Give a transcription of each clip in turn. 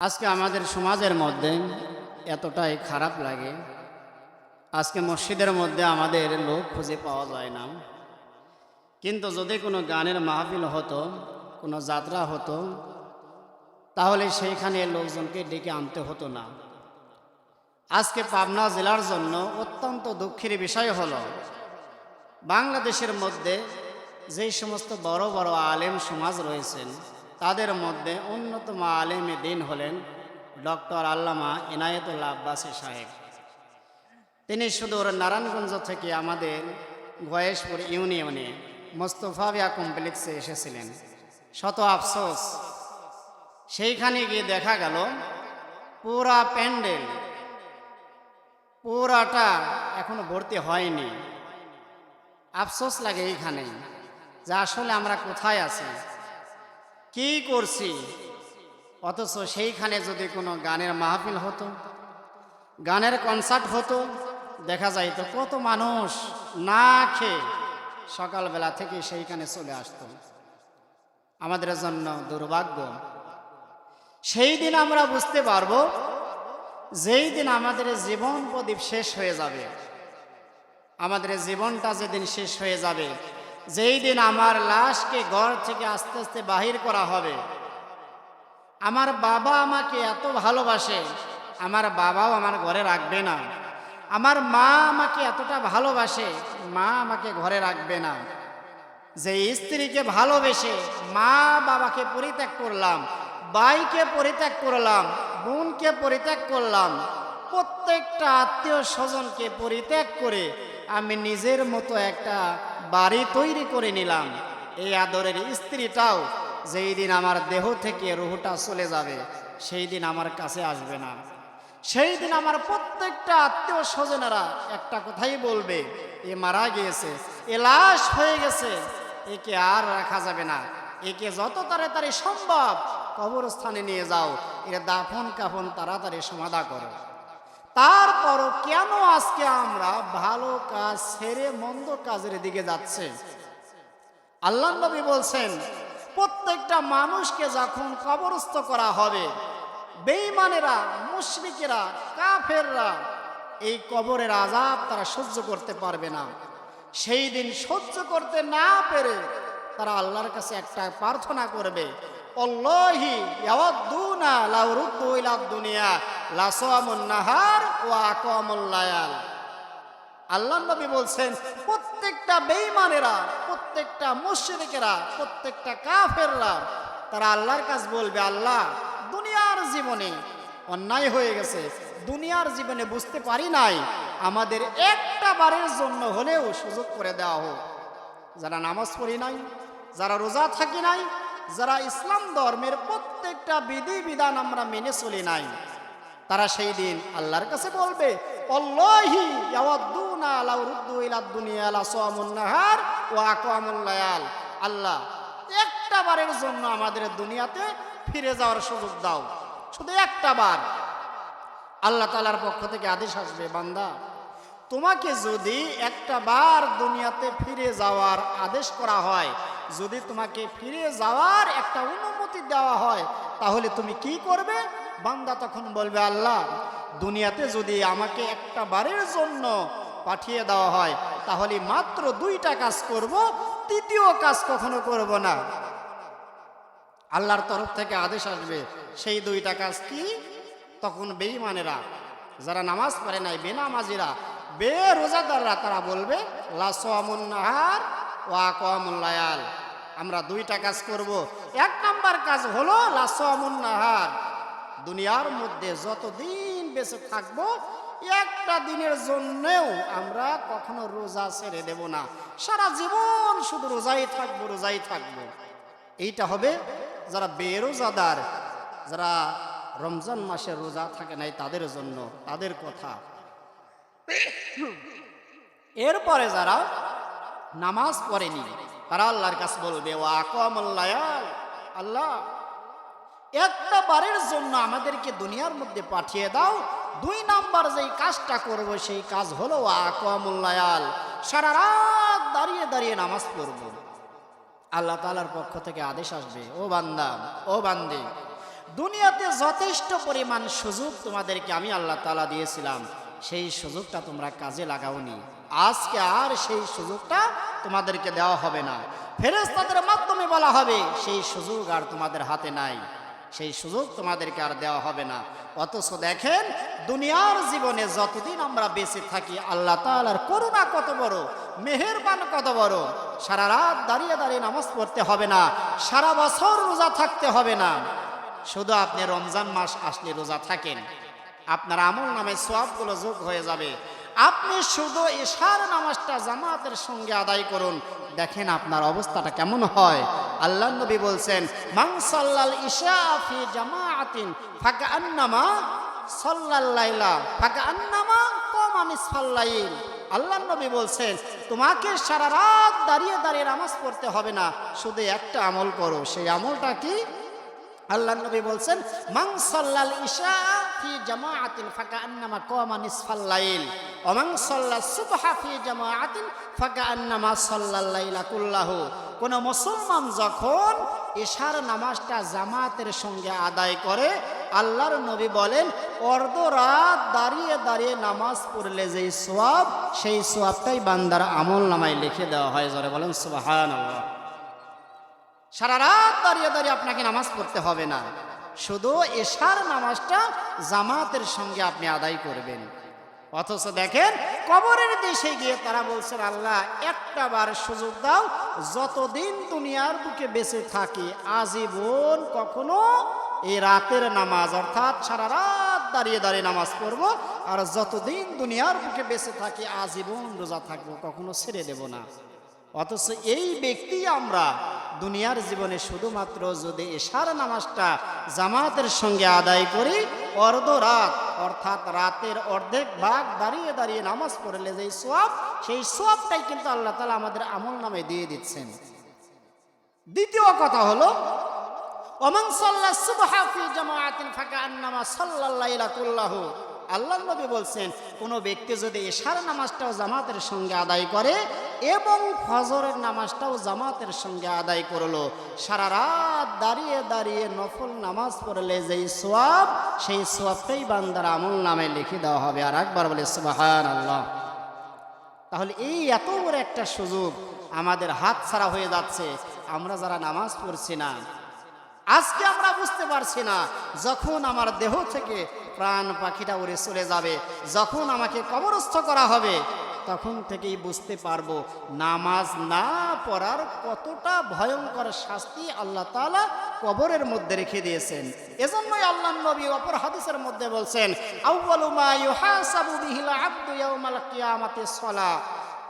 আজকে আমাদের সমাজের মধ্যে এতটাই খারাপ লাগে। আজকে মসজিদের মধ্যে আমাদের লোক খুঁজে পাওয়া যায় না, কিন্তু যদি কোনো গানের মাহফিল হতো, কোনো যাত্রা হতো, তাহলে সেইখানে লোকজনকে ডেকে আনতে হতো না। আজকে পাবনা জেলার জন্য অত্যন্ত দুঃখের বিষয় হলো, বাংলাদেশের মধ্যে যেই সমস্ত বড় বড় আলেম সমাজ রয়েছেন, তাদের মধ্যে অন্যতম আলেমে দিন হলেন ডক্টর আল্লামা ইনায়েতুল্লাহ আব্বাসী সাহেব। তিনি সুদূর নারায়ণগঞ্জ থেকে আমাদের গয়েশপুর ইউনিয়নে মোস্তফাবিয়া কমপ্লেক্সে এসেছিলেন। শত আফসোস, সেইখানে গিয়ে দেখা গেল পুরা প্যান্ডেল পুরাটা এখনো ভর্তি হয়নি। আফসোস লাগে এইখানে যে আসলে আমরা কোথায় আছি, কি করছি। অথচ সেইখানে যদি কোনো গানের মাহফিল হতো, গানের কনসার্ট হতো, দেখা যাইতো কত মানুষ না খেয়ে সকালবেলা থেকে সেইখানে চলে আসতো। আমাদের জন্য দুর্ভাগ্য। সেই দিন আমরা বুঝতে পারবো, যেই দিন আমাদের জীবন প্রদীপ শেষ হয়ে যাবে, আমাদের জীবনটা যেদিন শেষ হয়ে যাবে, যেই দিন আমার লাশকে ঘর থেকে আস্তে আস্তে বাহির করা হবে। আমার বাবা আমাকে এত ভালোবাসে, আমার বাবাও আমার ঘরে রাখবে না। আমার মা আমাকে এতটা ভালোবাসে, মা আমাকে ঘরে রাখবে না। যে স্ত্রীকে ভালোবেসে মা বাবাকে পরিত্যাগ করলাম, ভাইকে পরিত্যাগ করলাম, বোনকে পরিত্যাগ করলাম, প্রত্যেকটা আত্মীয় স্বজনকে পরিত্যাগ করে আমি নিজের মতো একটা বাড়ি তৈরি করে নিলাম। এই আদরের স্ত্রীটাও যেই দিন আমার দেহ থেকে রুহটা চলে যাবে, সেই দিন আমার কাছে আসবে না। সেই দিন আমার প্রত্যেকটা আত্মীয় স্বজনেরা একটা কথাই বলবে, এ মারা গিয়েছে, এ লাশ হয়ে গেছে, একে আর রাখা যাবে না, একে যত তাড়াতাড়ি সম্ভব কবরস্থানে নিয়ে যাও, এর দাফন কাফন তাড়াতাড়ি সমাধা করো। তারপরও কেন আজকে আমরা ভালো কাজ ছেড়ে মন্দ কাজের দিকে যাচ্ছে? আল্লাহ নবী বলছেন, প্রত্যেকটা মানুষকে যখন কবরস্থ করা হবে, বেঈমানেরা, মুশরিকেরা, কাফেররা এই কবরের আযাব তারা সহ্য করতে পারবে না। সেই দিন সহ্য করতে না পেরে তারা আল্লাহর কাছে একটা প্রার্থনা করবে, আল্লাহি ইয়াওয়াদুনা লাউ রুদ্দু ইলাদ দুনিয়া লাসামুন নাহার ওয়া আকামুল লায়াল। আল্লাহ নবী বলছেন, প্রত্যেকটা বেঈমানেরা, প্রত্যেকটা মুশরিকেরা, প্রত্যেকটা কাফেররা তারা আল্লাহর কাছে বলবে, আল্লাহ, দুনিয়ার জীবনে অন্যায় হয়ে গেছে, দুনিয়ার জীবনে বুঝতে পারি নাই, আমাদের একটা বারের জন্য হলেও সুযোগ করে দেওয়া হোক। যারা নামাজ পড়ি নাই, যারা রোজা থাকি নাই, যারা ইসলাম ধর্মের প্রত্যেকটা বিধি বিধান আমরা মেনে চলি নাই, তারা সেই দিন আল্লাহর কাছে বলবে, আল্লাহি ইয়াওয়াদুনা লাউ রুদ্দু ইলাদ দুনিয়া লাসামুন নাহার ওয়া আকামুল লায়াল। আল্লাহ, একটা বারের জন্য আমাদের দুনিয়াতে ফিরে যাওয়ার সুযোগ দাও, শুধু একটা বার। আল্লাহ তাআলার পক্ষ থেকে আদেশ আসবে, বান্দা, তোমাকে যদি একটা বার দুনিয়াতে ফিরে যাওয়ার আদেশ করা হয়, যদি তোমাকে ফিরে যাওয়ার একটা অনুমতি দেওয়া হয়, তাহলে তুমি কি করবে? বান্দা তখন বলবে, আল্লাহ, দুনিয়াতে যদি আমাকে একটা বারের জন্য পাঠিয়ে দেওয়া হয়, তাহলে মাত্র 2টা কাজ করব, তৃতীয় কাজ কখনো করব না। আল্লাহর তরফ থেকে আদেশ আসবে, সেই 2টা কাজ কি? তখন বেঈমানেরা, যারা নামাজ পড়ে নাই, বেনামাজিরা, বেরোজাদাররা, তারা বলবে, লাসামুন নাহার ওয়া আকামুল লায়াল। আমরা 2টা কাজ করব। 1 নাম্বার কাজ হলো লাসামুন নাহার, দুনিয়ার মধ্যে যতদিন বেঁচে থাকবো, একটা দিনের জন্যও আমরা কখনো রোজা ছেড়ে দেব না, সারা জীবন শুধু রোজাই থাকবো, রোজাই থাকবো। এইটা হবে যারা বেরোজাদার, যারা রমজান মাসে রোজা থাকে নাই, তাদের জন্য, তাদের কথা। এরপরে যারা নামাজ পড়েনি, তারা আল্লাহর কাছে বলবে, ওয়া আকামুল লায়াল, আল্লাহ, একটা বারের জন্য আমাদেরকে দুনিয়ার মধ্যে পাঠিয়ে দাও, 2 নাম্বার যেই কাজটা করব, সেই কাজ হলো ওয়া আকামুল লায়াল, সারা রাত দাঁড়িয়ে দাঁড়িয়ে নামাজ পড়ব। আল্লাহ তাআলার পক্ষ থেকে আদেশ আসবে, ও বান্দা, ও বান্দি, দুনিয়াতে যথেষ্ট পরিমাণ সুযোগ তোমাদেরকে আমি আল্লাহ তাআলা দিয়েছিলাম, সেই সুযোগটা তোমরা কাজে লাগাওনি। আজকে আর সেই সুযোগটা তোমাদেরকে দেওয়া হবে না। ফেরেশতাদের মাধ্যমে বলা হবে সেই সুযোগ আর তোমাদের হাতে নাই, সেই সুযোগ তোমাদেরকে আর দেওয়া হবে না। অথচ দেখেন দুনিয়ার জীবনে যতদিন আমরা বেঁচে থাকি আল্লাহ তাআলার করুণা কত বড়, মেহেরবান কত বড়। সারা রাত দাঁড়িয়ে দাঁড়িয়ে নামাজ পড়তে হবে না, সারা বছর রোজা থাকতে হবে না। শুধু আপনি রমজান মাস আসলে রোজা থাকেন, আপনার আমল নামে সওয়াবগুলো যোগ হয়ে যাবে। আপনি শুধু ইশার নামাজটা জামাতের সঙ্গে আদায় করুন, দেখেন আপনার অবস্থাটা কেমন হয়। আল্লাহর নবী বলছেন, মান সাল্লাল ইশা ফি জামাআতিন ফাকান্নামা সাল্লাল লাইলা ফাকান্নামা কামা নিসফাল লাইল। আল্লাহর নবী বলছেন, তোমাকে সারা রাত দাঁড়িয়ে দাঁড়িয়ে নামাজ পড়তে হবে না, শুধু একটা আমল করো। সেই আমলটা কি? আল্লাহর নবী বলছেন, মান সাল্লাল ইশা ফি জামাআতিন ফাকান্নামা কামা নিসফাল লাইল ওয়া মান সাল্লাস সুবহা ফি জামাআতিন ফাকান্নামা সাল্লাল লাইলা কুল্লাহু। কোন মুসলমান যখন ইশার নামাজটা জামাতের সঙ্গে আদায় করে, আল্লাহর নবী বলেন অর্ধ রাত দাঁড়িয়ে দাঁড়িয়ে নামাজ পড়লে যেই সওয়াব, সেই সওয়াবটাই বান্দার আমল নামায় লিখে দেওয়া হয়। জোরে বলেন সুবহানাল্লাহ। সারা রাত দাঁড়িয়ে দাঁড়িয়ে আপনাকে নামাজ পড়তে হবে না, শুধু ইশার নামাজটা জামাতের সঙ্গে আপনি আদায় করবেন। অথচ দেখেন কবরের দেশে গিয়ে তারা বলছেন, আল্লাহ একটা বার সুযোগ দাও, যতদিন দুনিয়ার বুকে বেঁচে থাকি আজীবন কখনো এই রাতের নামাজ অর্থাৎ সারা রাত দাঁড়িয়ে দাঁড়িয়ে নামাজ পড়বো, আর যতদিন দুনিয়ার বুকে বেঁচে থাকি আজীবন রোজা থাকবো, কখনো ছেড়ে দেব না। অথচ এই ব্যক্তি আমরা দুনিয়ার জীবনে শুধুমাত্র যদি ইশার নামাজটা জামাতের সঙ্গে আদায় করি, অর্ধ রাত অর্থাৎ রাতের অর্ধেক ভাগ দাঁড়িয়ে দাঁড়িয়ে নামাজ পড়লে যেই সওয়াব, সেই সওয়াবটাই কিন্তু আল্লাহ তাআলা আমাদের আমল নামে দিয়ে দিচ্ছেন। দ্বিতীয় কথা হলো, ওমান সাল্লাস সুবহা ফি জামাআতিন ফাকান্নামা সাল্লাল লাইলা কুল্লাহু। আল্লাহর নবী বলছেন, কোন ব্যক্তি যদি ইশার নামাজটাও জামাতের সঙ্গে আদায় করে এবং ফজরের নামাজটাও জামাতের সঙ্গে আদায় করলো, সারা রাত দাঁড়িয়ে দাঁড়িয়ে নফল নামাজ পড়লে যেই সওয়াব, সেই সওয়াবটাই বান্দার আমল নামে লিখে দেওয়া হবে। আর একবার বলে সুবহানাল্লাহ। তাহলে এই এত বড় একটা সুযোগ আমাদের হাত ছাড়া হয়ে যাচ্ছে। আমরা যারা নামাজ পড়ছি না, আজকে আমরা বুঝতে পারছি না, যখন আমার দেহ থেকে প্রাণ পাখিটা উড়ে চলে যাবে, যখন আমাকে কবরস্থ করা হবে, তখন থেকেই বুঝতে পারবো নামাজ না পড়ার কতটা ভয়ঙ্কর শাস্তি আল্লাহ তাআলা কবরের মধ্যে রেখে দিয়েছেন। এজন্যই আল্লাহর নবী অপর হাদিসের মধ্যে বলছেন, আউয়ালু মা ইউহাসাবু বিহিল আবদু ইয়াউমাল কিয়ামাতিস সালাহ।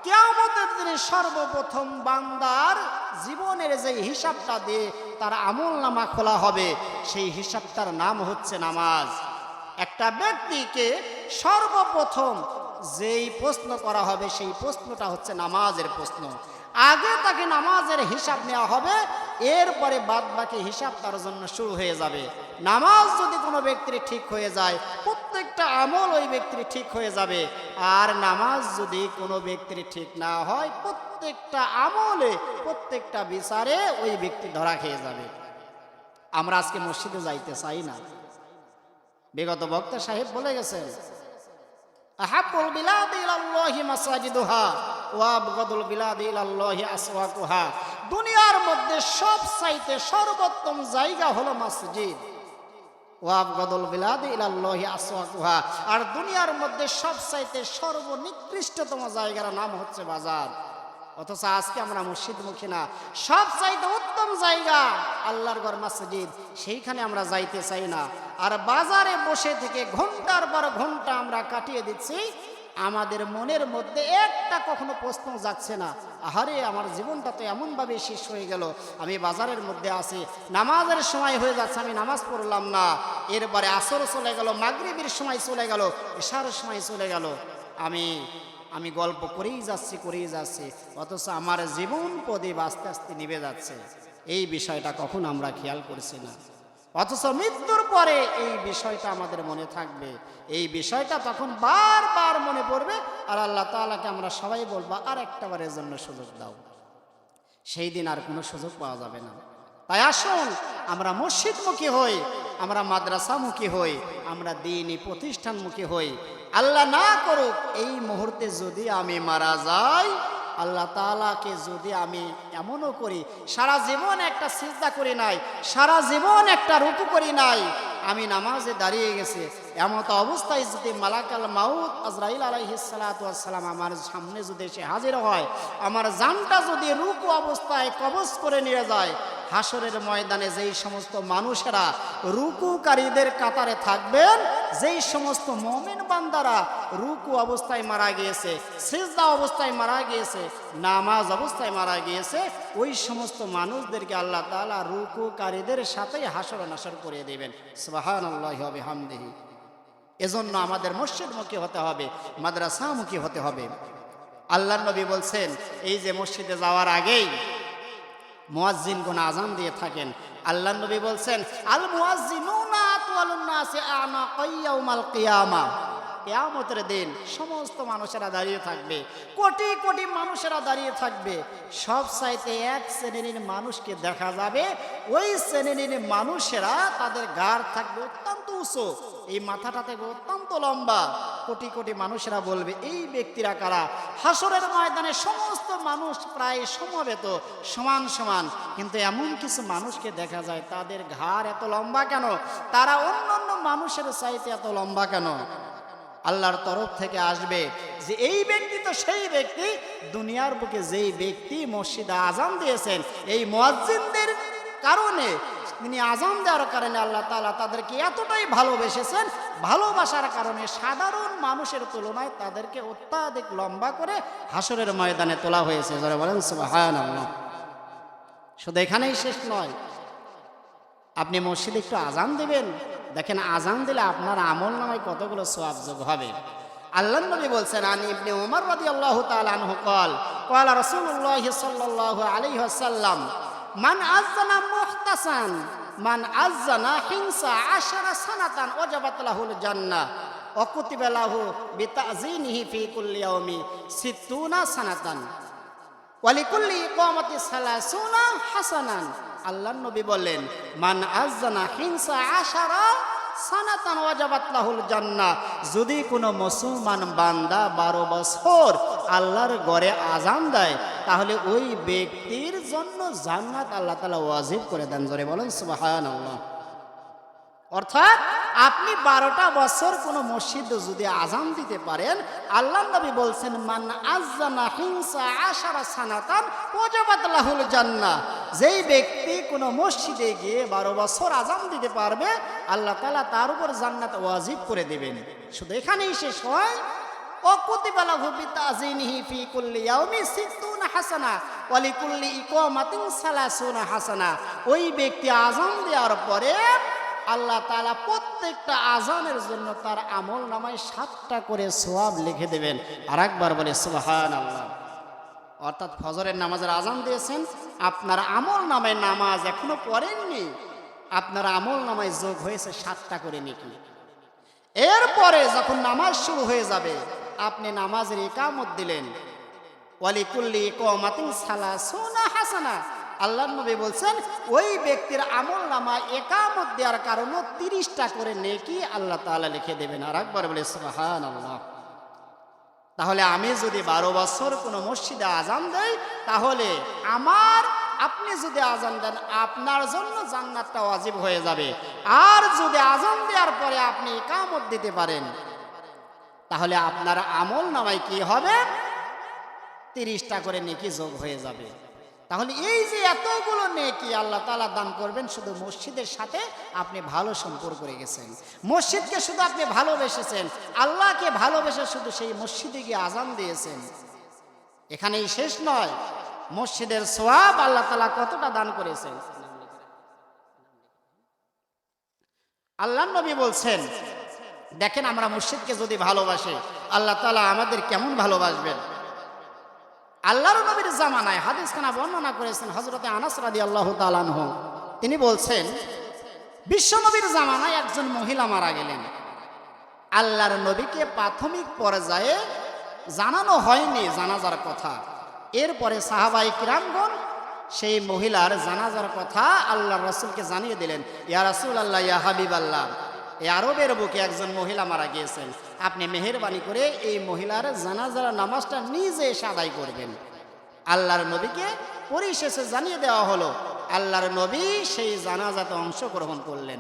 কিয়ামতের দিনে সর্বপ্রথম বান্দার জীবনের যে হিসাবটা দিয়ে তার আমল নামা খোলা হবে, সেই হিসাবটার নাম হচ্ছে নামাজ। একটা ব্যক্তিকে সর্বপ্রথম যেই প্রশ্ন করা হবে, সেই প্রশ্নটা হচ্ছে নামাজের প্রশ্ন। আগে তাকে নামাজের হিসাব নেওয়া হবে, এরপরে বাদ বাকি হিসাব তার জন্য শুরু হয়ে যাবে। নামাজ যদি কোনো ব্যক্তির ঠিক হয়ে যায়, প্রত্যেকটা আমল ওই ব্যক্তির ঠিক হয়ে যাবে। আর নামাজ যদি কোনো ব্যক্তির ঠিক না হয়, প্রত্যেকটা আমলে প্রত্যেকটা বিচারে ওই ব্যক্তি ধরা খেয়ে যাবে। আমরা আজকে মসজিদে যাইতে চাই না। বিগত বক্তা সাহেব বলে গেছেন, আহাব্বুল বিলাদি ইলাল্লাহি মাসাজিদুহা ওয়া আবগাদুল বিলাদি ইলাল্লাহি আসওয়াকুহা। দুনিয়ার মধ্যে সবচাইতে সর্বোত্তম জায়গা হলো মসজিদ। ওয়া আবগাদুল বিলাদি ইলাল্লাহি আসওয়াকুহা। আর দুনিয়ার মধ্যে সবচাইতে সর্বনিকৃষ্টতম জায়গার নাম হচ্ছে বাজার। অথচ আজকে আমরা মসজিদমুখী না। সবচাইতে উত্তম জায়গা আল্লাহর ঘর মসজিদ, সেইখানে আমরা যাইতে চাই না। আর বাজারে বসে থেকে ঘন্টার পর ঘন্টা আমরা কাটিয়ে দিচ্ছি, আমাদের মনের মধ্যে একটা কখনো প্রশ্ন যাচ্ছে না, আহারে আমার জীবনটা তো এমনভাবে শেষ হয়ে গেল, আমি বাজারের মধ্যে আছি, নামাজের সময় হয়ে যাচ্ছে, আমি নামাজ পড়লাম না, এরপরে আসর চলে গেল, মাগরিবের সময় চলে গেল, ইশার সময় চলে গেল, আমি গল্প করেই যাচ্ছি, অথচ আমার জীবন প্রদীপ আস্তে আস্তে নিভে যাচ্ছে। এই বিষয়টা কখন আমরা খেয়াল করছি না। অথচ মৃত্যুর পরে এই বিষয়টা আমাদের মনে থাকবে, এই বিষয়টা তখন বারবার মনে পড়বে, আর আল্লাহ তাআলাকে আমরা সবাই বলবো আর একটা বারের জন্য সুযোগ দাও। সেই দিন আর কোনো সুযোগ পাওয়া যাবে না। তাই আসুন আমরা মসজিদমুখী হই, আমরা মাদ্রাসামুখী হই, আমরা দ্বীনি প্রতিষ্ঠানমুখী হই। আল্লাহ না করুক এই মুহূর্তে যদি আমি মারা যাই, আল্লাহ তাআলাকে যদি আমি এমনও করি সারা জীবন একটা সিজদা করি নাই, সারা জীবন একটা রুকু করি নাই, আমি নামাজে দাঁড়িয়ে গেছে, এমত অবস্থায় যদি মালাকাল মাউত আজরাইল আলাইহিস সালাতু ওয়াস সালাম আমার সামনে যদি এসে হাজির হয়, আমার জানটা যদি রুকু অবস্থায় কবজ করে নিয়ে যায়, হাসরের ময়দানে যেই সমস্ত মানুষেরা রুকুকারীদের কাতারে থাকবেন, যেই সমস্ত মুমিন বান্দারা রুকু অবস্থায় মারা গিয়েছে, সিজদা অবস্থায় মারা গিয়েছে, নামাজ অবস্থায় মারা গিয়েছে, ওই সমস্ত মানুষদেরকে আল্লাহ তাআলা রুকুকারীদের সাথেই হাসর নাসর করে দেবেন। সুবহানাল্লাহি ওয়া বিহামদিহি। এজন্য আমাদের মসজিদমুখী হতে হবে, মাদ্রাসামুখী হতে হবে। আল্লাহর নবী বলছেন, এই যে মসজিদে যাওয়ার আগেই মুয়াজ্জিনগণ আযান দিয়ে থাকেন। আল্লাহর নবী বলছেন, আল মুয়াজ্জিনুনা আতওয়ালুন নাসি আ'নাকা ইয়াউমাল কিয়ামা। কিয়ামতের দিন সমস্ত মানুষেরা দাঁড়িয়ে থাকবে, কোটি কোটি মানুষেরা দাঁড়িয়ে থাকবে। সব চাইতে এক শ্রেণীর মানুষকে দেখা যাবে, ওই শ্রেণীর মানুষেরা তাদের গাড় থাকবে অত্যন্ত উঁচু, এই মাথাটা থাকবে অত্যন্ত লম্বা। কোটি কোটি মানুষেরা বলবে, এই ব্যক্তিরা কারা? হাসরের ময়দানে সমস্ত মানুষ প্রায় সমবেত, সমান সমান, কিন্তু এমন কিছু মানুষকে দেখা যায় তাদের ঘাড় এত লম্বা কেন? তারা অন্যান্য মানুষের চাইতে এত লম্বা কেন? আল্লাহর তরফ থেকে আসবে যে এই ব্যক্তি তো সেই ব্যক্তি, দুনিয়ার বুকে যেই ব্যক্তি মসজিদে আযান দিয়েছেন, এই মুয়াজ্জিনদের কারণে, তিনি আযান দেওয়ার কারণে আল্লাহ তাআলা তাদেরকে এতটাই ভালোবেসেছেন, ভালোবাসার কারণে সাধারণ মানুষের তুলনায় তাদেরকে অত্যাধিক লম্বা করে হাসরের ময়দানে তোলা হয়েছে। যারা বলেন সুবহানাল্লাহ। শুধু এখানেই শেষ নয়, আপনি মসজিদে একটু আযান দিবেন, দেখেন আযান দিলে আপনার আমল নামায় কতগুলো সওয়াব যোগ হবে। আল্লাহর নবী বলছেন, আন ইবনে উমর রাদিয়াল্লাহু তাআলা আনহু قال قال রাসূলুল্লাহ সাল্লাল্লাহু আলাইহি ওয়াসাল্লাম, মান আযানা মুহতাসান মান আযানা হিনসা 10 সানাতান ওয়াজাবাত লাহুল জান্নাহ ওয়া কুতিবা লাহু বিতাযিনিহি ফি কুল্লি ইয়াউমি 60 সানাতান ওয়া লিকুল্লি ইকামাতি 30 হাসানান। আল্লাহর নবী বলেন, মান আযানা হিনসা 10 সানাতান ওয়াজাবাত লাহুল জান্নাহ, যদি কোনো মুসলমান বান্দা 12 বছর আল্লাহর ঘরে আযান দেয়, তাহলে ওই ব্যক্তির জন্য জান্নাত আল্লাহ তাআলা ওয়াজিব করে দেন। জোরে বলেন সুবহানাল্লাহ। অর্থাৎ আপনি 12টা বছর কোনো মসজিদে যদি আযান দিতে পারেন, আল্লাহর নবী বলছেন, মান আযানা হিনসা 10 সানাতান ওয়াজাবাত লাহুল জান্নাহ, যেই ব্যক্তি কোনো মসজিদে গিয়ে 12 বছর আযান দিতে পারবে, আল্লাহ তাআলা তার উপর জান্নাত ওয়াজিব করে দেবেন। শুধু এখানেই শেষ হয়, ও কুতিবা লাহু বিতাযিনিহি ফি কুল্লি ইয়াউমি 60 হাসানা ওয়া লিকুল্লি ইকামাতিন 30 হাসানা। ওই ব্যক্তি আযান দেওয়ার পরে আল্লাহ তাআলা প্রত্যেকটা আযানের জন্য তার আমল নামায় 7টা করে সওয়াব লিখে দেবেন। আর একবার বলে সুবহানাল্লাহ। অর্থাৎ ফজরের নামাজের আযান দিয়েছেন, আপনার আমল নামায়, নামাজ এখনো পড়েননি, আপনার আমল নামায় যোগ হয়েছে 7টা করে নেকি। এরপরে যখন নামাজ শুরু হয়ে যাবে, আপনি নামাজের ইকামত দিলেন, ওয়া লিকুল্লি ইকামাতিন 30 হাসানা। আল্লাহর নবী বলছেন, ওই ব্যক্তির আমল নামায় ইকামত দেওয়ার কারণে 30টা করে নেকি আল্লাহ তাআলা লিখে দেবেন। আর একবার বলে সুবহানাল্লাহ। তাহলে আমি যদি 12 বছর কোনো মসজিদে আযান দেই, তাহলে আপনি যদি আযান দেন, আপনার জন্য জান্নাতটা ওয়াজিব হয়ে যাবে। আর যদি আযান দেওয়ার পরে আপনি ইকামত দিতে পারেন, তাহলে আপনার আমল নামায় কি হবে? 30টা করে নেকি যোগ হয়ে যাবে। তাহলে এই যে এতগুলো নেকি আল্লাহ তাআলা দান করবেন, শুধু মসজিদের সাথে আপনি ভালো সম্পর্ক রেখেছেন, মসজিদকে শুধু আপনি ভালোবেসেছেন, আল্লাহকে ভালোবেসে শুধু সেই মসজিদে গিয়ে আযান দিয়েছেন। এখানেই শেষ নয়, মসজিদের সওয়াব আল্লাহ তাআলা কতটা দান করেছেন। আল্লাহর নবী বলছেন, দেখেন আমরা মসজিদকে যদি ভালোবাসি, আল্লাহ তাআলা আমাদের কেমন ভালোবাসবেন। আল্লাহর নবীর জামানায় হাদিসখানা বর্ণনা করেছেন হযরত আনাস রাদিয়াল্লাহু তাআলা আনহু। তিনি বলছেন, বিশ্ব নবীর জামানায় একজন মহিলা মারা গেলেন। আল্লাহর নবীকে প্রাথমিক পর্যায়ে জানানো হয়নি জানাজার কথা। এরপরে সাহাবায়ে কিরামগণ সেই মহিলার জানাজার কথা আল্লাহ রাসূলকে জানিয়ে দিলেন, ইয়া রাসূলুল্লাহ, ইয়া হাবিবাল্লাহ, এই আরবের বুকে একজন মহিলা মারা গিয়েছেন, আপনি মেহেরবানি করে এই মহিলার জানাজার নামাজটা নিজে এসে আদায় করবেন। আল্লাহর নবীকে পরিশেষে জানিয়ে দেওয়া হলো। আল্লাহর নবী সেই জানাজাতে অংশগ্রহণ করলেন।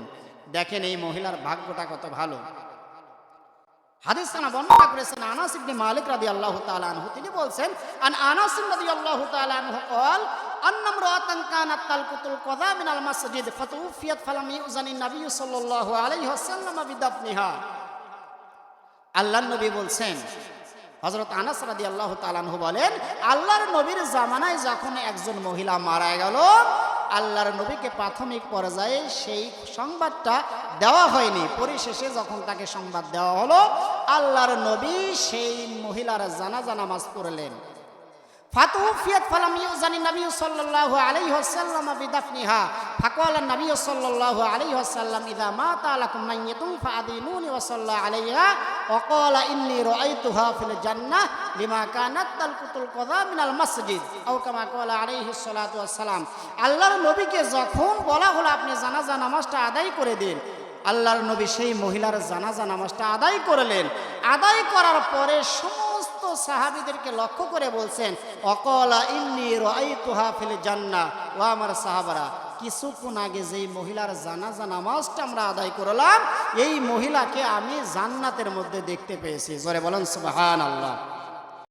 দেখেন এই মহিলার ভাগ্যটা কত ভালো। হাদিস খানা বর্ণনা করেছেন আনাস ইবনে মালিক রাদিয়াল্লাহু তাআলা আনহু। তিনি বলছেন, আন আনাস রাদিয়াল্লাহু তাআলা আনহু قال ان امراه كانت تلقط القضاء من المسجد فتوفيت فلم يؤذن النبي صلى الله عليه وسلم بدفنها। আল্লাহর নবী বলছেন, হযরত আনাস রাদিয়াল্লাহু তাআলা আনহু বলেন, আল্লাহর নবীর জামানায় যখন একজন মহিলা মারা গেল, আল্লাহর নবীকে প্রাথমিক পর্যায়ে সেই সংবাদটা দেওয়া হয়নি। পরিশেষে যখন তাকে সংবাদ দেওয়া হলো, আল্লাহর নবী সেই মহিলার জানাজা নামাজ পড়লেন। ফাতুফিয়াত ফালাম ইউজানি নবী সাল্লাল্লাহু আলাইহি ওয়াসাল্লাম বিদাফনিহা ফাকালা নবী সাল্লাল্লাহু আলাইহি ওয়াসাল্লাম ইযা মাতা লাকুম মাইয়াতুন ফাআদিনুনি ওয়া সাল্লা আলাইহা ওয়া ক্বালা ইন্নী রাআইতুহা ফিল জান্নাহ লিমা কানাত তালকুতুল কযা মিনাল মসজিদ আও কামা ক্বালা আলাইহি সাল্লাতু ওয়াসসালাম। আল্লাহর নবীকে যখন বলা হলো আপনি জানাজা নামাজটা আদায় করে দিন, আল্লাহর নবী সেই মহিলার জানাজা নামাজটা আদায় করলেন। আদায় করার পরে সমস্ত সাহাবীদেরকে লক্ষ্য করে বলছেন, অকলা ইন্নী রাআইতুহা ফিল জান্নাহ। ও আমার সাহাবারা, কিছুক্ষণ আগে যেই মহিলার জানাজা নামাজটা আমরা আদায় করলাম, এই মহিলাকে আমি জান্নাতের মধ্যে দেখতে পেয়েছি। জোরে বলেন সুবহানাল্লাহ।